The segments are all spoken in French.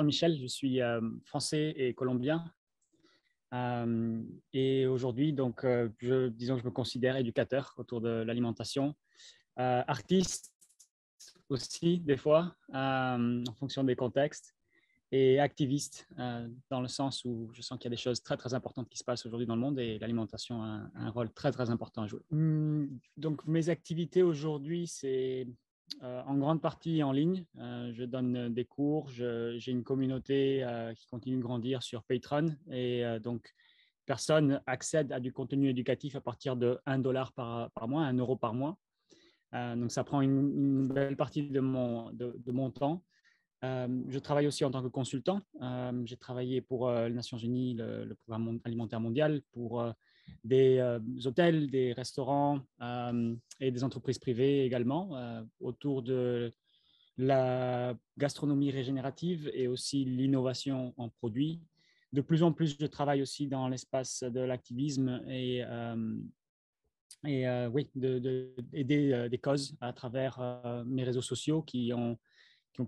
Michel, je suis français et colombien. Et aujourd'hui, donc, disons que je me considère éducateur autour de l'alimentation, artiste aussi des fois, en fonction des contextes, et activiste dans le sens où je sens qu'il y a des choses très très importantes qui se passent aujourd'hui dans le monde et l'alimentation a un rôle très très important à jouer. Donc mes activités aujourd'hui, c'est en grande partie en ligne. Je donne des cours, j'ai une communauté qui continue de grandir sur Patreon et donc personne accède à du contenu éducatif à partir de $1 par mois, €1 par mois. Donc ça prend une belle partie de mon temps. Je travaille aussi en tant que consultant. J'ai travaillé pour les Nations Unies, le Programme alimentaire mondial, pour des hôtels, des restaurants et des entreprises privées également, autour de la gastronomie régénérative et aussi l'innovation en produits. De plus en plus, je travaille aussi dans l'espace de l'activisme et oui, d'aider des causes à travers mes réseaux sociaux qui ont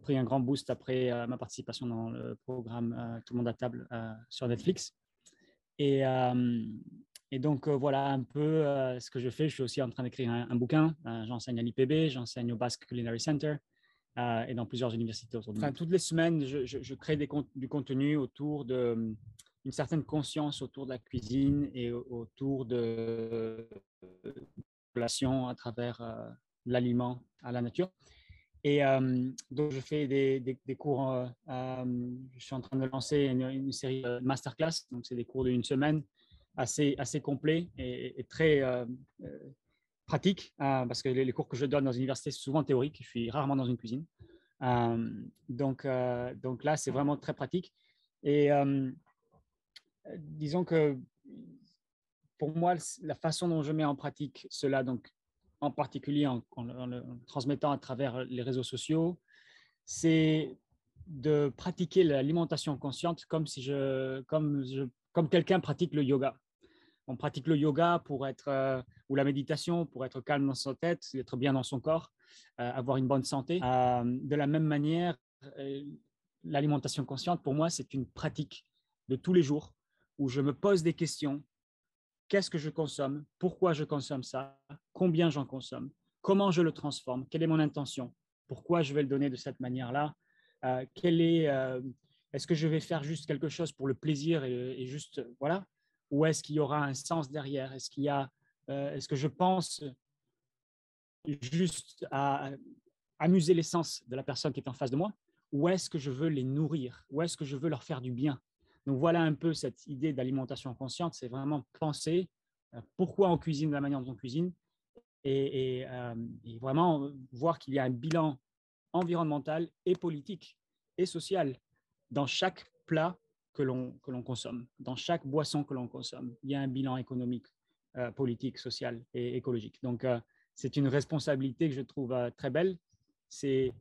pris un grand boost après ma participation dans le programme Tout le monde à table sur Netflix. Et, et donc, voilà un peu ce que je fais. Je suis aussi en train d'écrire un bouquin. J'enseigne à l'IPB, j'enseigne au Basque Culinary Center et dans plusieurs universités autour du monde. Enfin, toutes les semaines, je crée du contenu autour d'une certaine conscience autour de la cuisine et autour de relations à travers l'aliment à la nature. Et donc, je fais des cours. Je suis en train de lancer une série de masterclass. Donc, c'est des cours d'une semaine assez complets et très pratiques parce que les cours que je donne dans une université, c'est souvent théorique. Je suis rarement dans une cuisine. Donc là, c'est vraiment très pratique. Et disons que pour moi, la façon dont je mets en pratique cela, donc en particulier en le transmettant à travers les réseaux sociaux, c'est de pratiquer l'alimentation consciente comme quelqu'un pratique le yoga. On pratique le yoga pour être, ou la méditation pour être calme dans sa tête, être bien dans son corps, avoir une bonne santé. De la même manière, l'alimentation consciente, pour moi, c'est une pratique de tous les jours où je me pose des questions. Qu'est-ce que je consomme? Pourquoi je consomme ça? Combien j'en consomme? Comment je le transforme? Quelle est mon intention? Pourquoi je vais le donner de cette manière-là? Est-ce que je vais faire juste quelque chose pour le plaisir et juste, voilà? Ou est-ce qu'il y aura un sens derrière? Est-ce que je pense juste à amuser les sens de la personne qui est en face de moi? Ou est-ce que je veux les nourrir? Ou est-ce que je veux leur faire du bien? Donc voilà un peu cette idée d'alimentation consciente, c'est vraiment penser pourquoi on cuisine de la manière dont on cuisine et vraiment voir qu'il y a un bilan environnemental et politique et social dans chaque plat que l'on consomme, dans chaque boisson que l'on consomme. Il y a un bilan économique, politique, social et écologique. Donc, c'est une responsabilité que je trouve très belle. C'est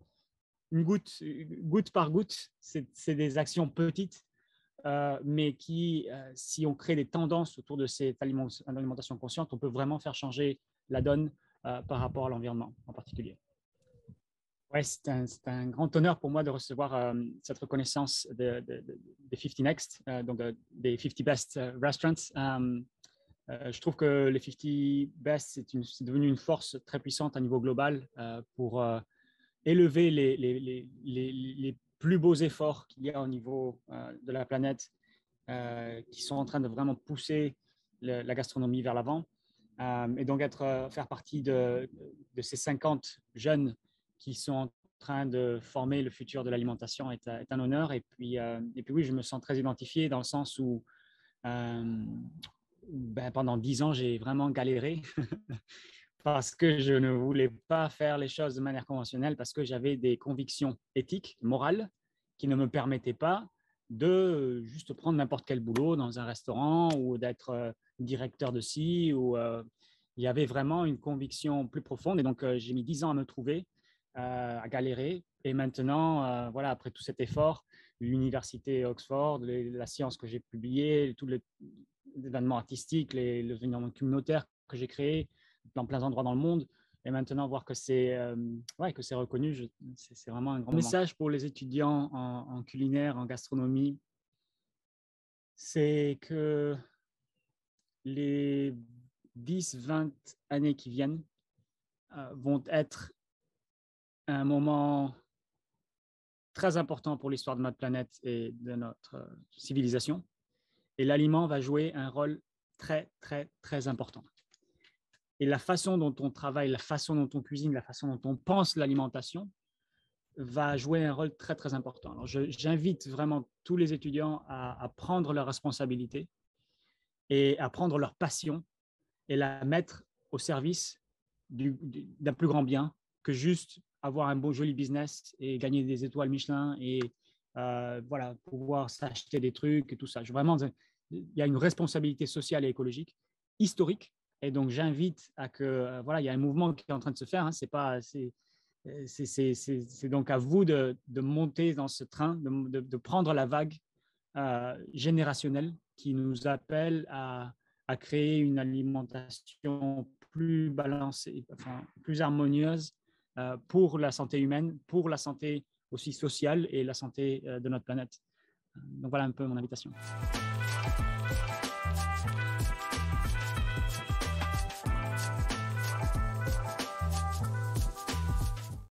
une goutte par goutte, c'est des actions petites, mais qui, si on crée des tendances autour de cette alimentation consciente, on peut vraiment faire changer la donne par rapport à l'environnement en particulier. Ouais, c'est un grand honneur pour moi de recevoir cette reconnaissance des 50 Next, donc des 50 Best Restaurants. Je trouve que les 50 Best, c'est devenu une force très puissante à niveau global pour élever les plus beaux efforts qu'il y a au niveau de la planète qui sont en train de vraiment pousser la gastronomie vers l'avant. Et donc, faire partie de ces 50 jeunes qui sont en train de former le futur de l'alimentation est un honneur. Et puis oui, je me sens très identifié dans le sens où pendant 10 ans, j'ai vraiment galéré parce que je ne voulais pas faire les choses de manière conventionnelle, parce que j'avais des convictions éthiques, morales, qui ne me permettaient pas de juste prendre n'importe quel boulot dans un restaurant ou d'être directeur de ci. Il y avait vraiment une conviction plus profonde. Et donc, j'ai mis 10 ans à me trouver, à galérer. Et maintenant, voilà, après tout cet effort, l'université Oxford, la science que j'ai publiée, tous les événements artistiques, les événements communautaires que j'ai créés, dans plein d'endroits dans le monde, Et maintenant, voir que c'est reconnu, c'est vraiment un grand message pour les étudiants en culinaire, en gastronomie. C'est que les 10-20 années qui viennent vont être un moment très important pour l'histoire de notre planète et de notre civilisation. Et l'aliment va jouer un rôle très, très, très important. Et la façon dont on travaille, la façon dont on cuisine, la façon dont on pense l'alimentation va jouer un rôle très, très important. Alors, j'invite vraiment tous les étudiants à prendre leurs responsabilités et à prendre leur passion et la mettre au service d'un plus grand bien que juste avoir un beau, joli business et gagner des étoiles Michelin et voilà, pouvoir s'acheter des trucs et tout ça. Vraiment, il y a une responsabilité sociale et écologique historique. Et donc, j'invite à que, voilà, il y a un mouvement qui est en train de se faire. Hein, c'est donc à vous de monter dans ce train, de prendre la vague générationnelle qui nous appelle à créer une alimentation plus balancée, enfin, plus harmonieuse pour la santé humaine, pour la santé aussi sociale et la santé de notre planète. Donc voilà un peu mon invitation.